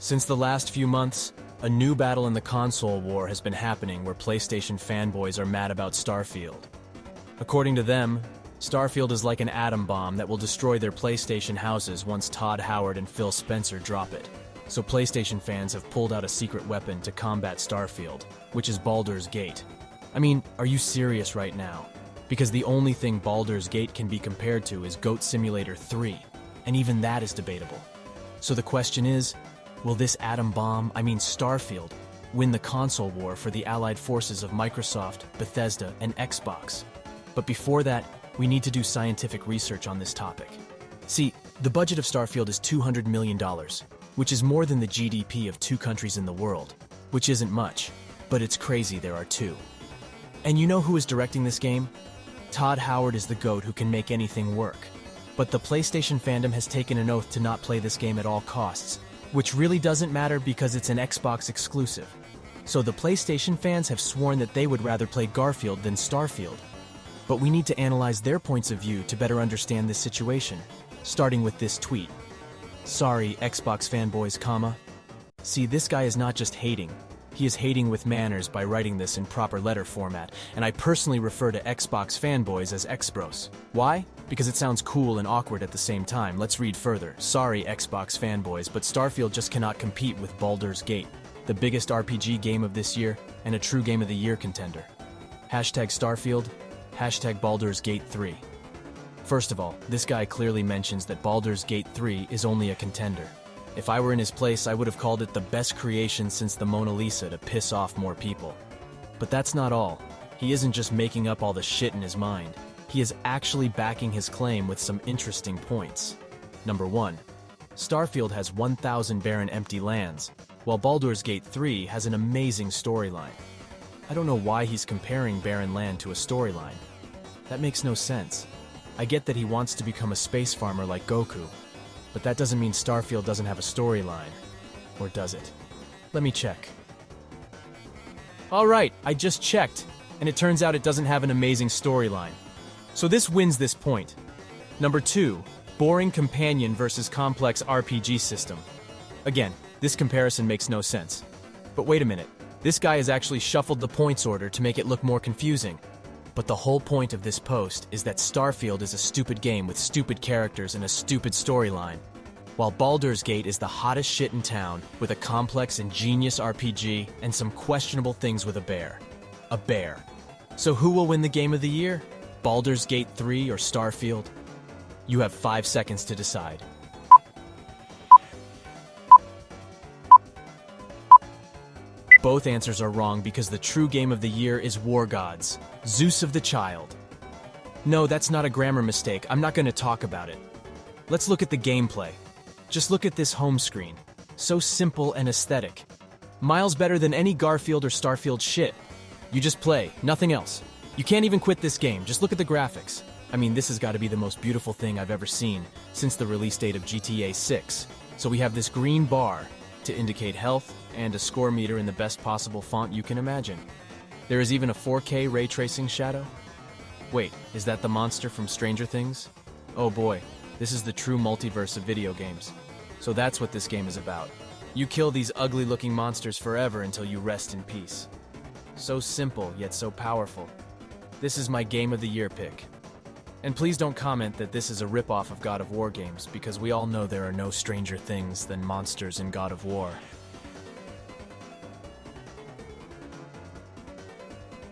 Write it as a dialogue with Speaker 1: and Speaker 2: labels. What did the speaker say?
Speaker 1: Since the last few months, a new battle in the console war has been happening where PlayStation fanboys are mad about Starfield. According to them, Starfield is like an atom bomb that will destroy their PlayStation houses once Todd Howard and Phil Spencer drop it. So PlayStation fans have pulled out a secret weapon to combat Starfield, which is Baldur's Gate. I mean, are you serious right now? Because the only thing Baldur's Gate can be compared to is Goat Simulator 3, and even that is debatable. So the question is, will this atom bomb, Starfield, win the console war for the allied forces of Microsoft, Bethesda, and Xbox? But before that, we need to do scientific research on this topic. See, the budget of Starfield is $200 million, which is more than the GDP of 2 countries in the world, which isn't much, but it's crazy there are 2. And you know who is directing this game? Todd Howard is the GOAT who can make anything work. But the PlayStation fandom has taken an oath to not play this game at all costs, which really doesn't matter because it's an Xbox exclusive. So the PlayStation fans have sworn that they would rather play Garfield than Starfield. But we need to analyze their points of view to better understand this situation, starting with this tweet. Sorry, Xbox fanboys, comma. See, this guy is not just hating. He is hating with manners by writing this in proper letter format, and I personally refer to Xbox fanboys as Xbros. Why? Because it sounds cool and awkward at the same time. Let's read further. Sorry, Xbox fanboys, but Starfield just cannot compete with Baldur's Gate, the biggest RPG game of this year and a true Game of the Year contender. Hashtag Starfield, hashtag Baldur's Gate 3. First of all, this guy clearly mentions that Baldur's Gate 3 is only a contender. If I were in his place, I would have called it the best creation since the Mona Lisa to piss off more people. But that's not all. He isn't just making up all the shit in his mind. He is actually backing his claim with some interesting points. Number 1. Starfield has 1,000 barren empty lands, while Baldur's Gate 3 has an amazing storyline. I don't know why he's comparing barren land to a storyline. That makes no sense. I get that he wants to become a space farmer like Goku, but that doesn't mean Starfield doesn't have a storyline. Or does it? Let me check. Alright, I just checked, and it turns out it doesn't have an amazing storyline. So this wins this point. Number 2, boring companion versus complex RPG system. Again, this comparison makes no sense. But wait a minute, this guy has actually shuffled the points order to make it look more confusing. But the whole point of this post is that Starfield is a stupid game with stupid characters and a stupid storyline, while Baldur's Gate is the hottest shit in town with a complex and genius RPG and some questionable things with a bear. A bear. So who will win the Game of the Year? Baldur's Gate 3 or Starfield? You have 5 seconds to decide. Both answers are wrong because the true Game of the Year is War Gods, Zeus of the Child. No, that's not a grammar mistake. I'm not going to talk about it. Let's look at the gameplay. Just look at this home screen. So simple and aesthetic. Miles better than any Garfield or Starfield shit. You just play, nothing else. You can't even quit this game, just look at the graphics. This has got to be the most beautiful thing I've ever seen since the release date of GTA 6. So we have this green bar to indicate health and a score meter in the best possible font you can imagine. There is even a 4K ray tracing shadow. Wait, is that the monster from Stranger Things? Oh boy, this is the true multiverse of video games. So that's what this game is about. You kill these ugly looking monsters forever until you rest in peace. So simple, yet so powerful. This is my Game of the Year pick. And please don't comment that this is a ripoff of God of War games, because we all know there are no stranger things than monsters in God of War.